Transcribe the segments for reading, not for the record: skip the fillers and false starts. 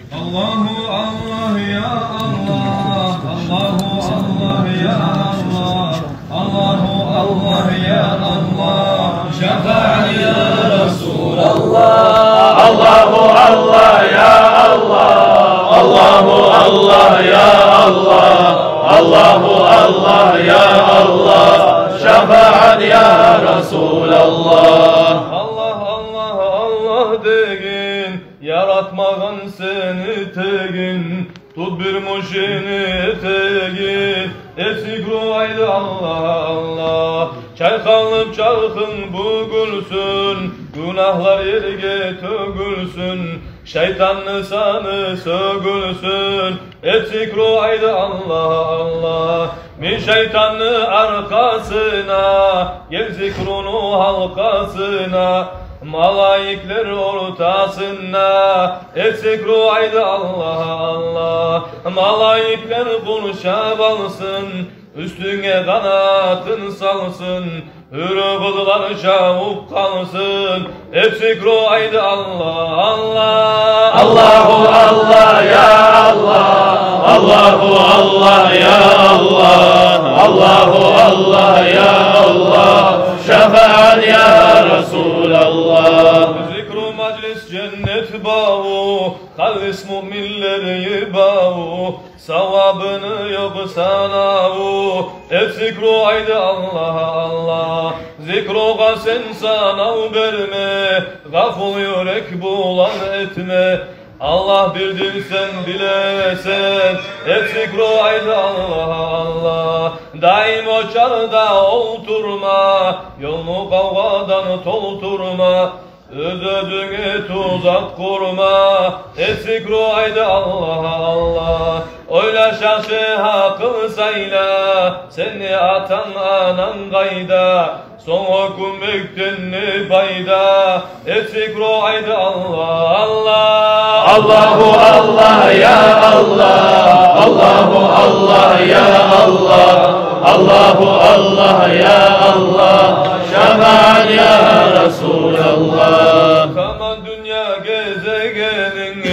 Allahu Allah ya Allah, Allahu Allah ya Allah, Allahu Allah ya Allah, şefaat ya Resulallah. Allahu Allah ya Allah, Allahu Allah ya Allah, Allahu Allah ya Allah, şefaat ya Resulallah. Allah Allah Allah degin, yaratmağın seni tegin, tut bir muşini tegin, eksik ruhaydı Allah Allah. Çaykanlıp çarkın bugülsün, günahlar yerge tögülsün, şeytanlı sanı sögülsün, eksik ruhaydı Allah Allah. Bir şeytanlı arkasına, gel zikrunu halkasına, malaikler ortasına, eksik ruhaydı Allah Allah. Malaikler konuşa balsın, üstüne kanatın salsın, hürü kızlar çabuk kalsın, eksik ruhaydı Allah Allah. Allahu Allah ya Allah, Allahu Allah ya Allah, Allahu Allah ya Allah, şefaat ya Resulallah. Zikru meclis cennet bağı, halis müminleri bağı, savabını yok sanavu, eksik ruhaydı Allah Allah. Zikruğa sen sanav verme, gaful yürek bulan etme, Allah birdir sen dilesen, eksik ruhaydı Allah Allah. Daim o çarda oturma, yolunu kavgadan tolturma, öz özüne tuzak kurma, eksik ruhaydı Allah Allah. Oyla şaşı hakkı sayla, seni atan anan gayda, son okum büktün bayda, eksik ruhaydı Allah Allah. Allahu Allah ya Allah, Allahu Allah ya Allah, Allahu Allah ya Allah, şefaat ya Resulallah. Kaman dünya gezegenin,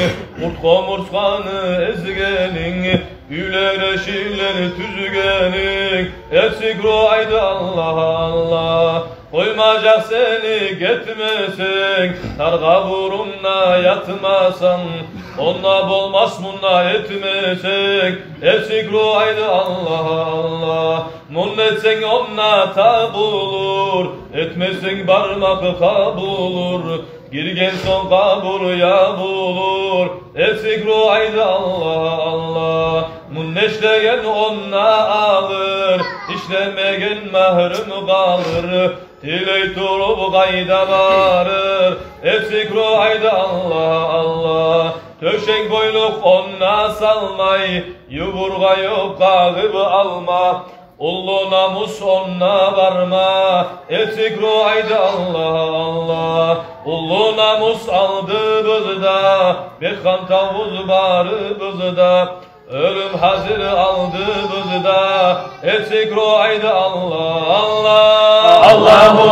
kurt komurskanı ezgenin, üler eşiller tüzgenin, eksik ruhaydı Allah Allah. Koymacak seni gitmesin, targa burunla yatmasan, onunla bolmaz bununla etmesin, eksik ruhaydı Allah Allah. Mun etsen onunla tabulur, etmesin barmak kabulur, girgen son kabur ya bulur, eksik ruhaydı Allah Allah. Mun neşleyen onunla alır, işlemegen mahrum kalır, diley turup gayda varır, eksik ruhaydı Allah Allah. Töşek boyluk onna salmay, yumurga yok kağıp alma, ullu namus onna varma, eksik ruhaydı Allah Allah. Ullu namus aldı bızda, bir kan tavuz barı bızda, ölüm hazır aldı bızda, eksik ruhaydı Allah Allah. Allahu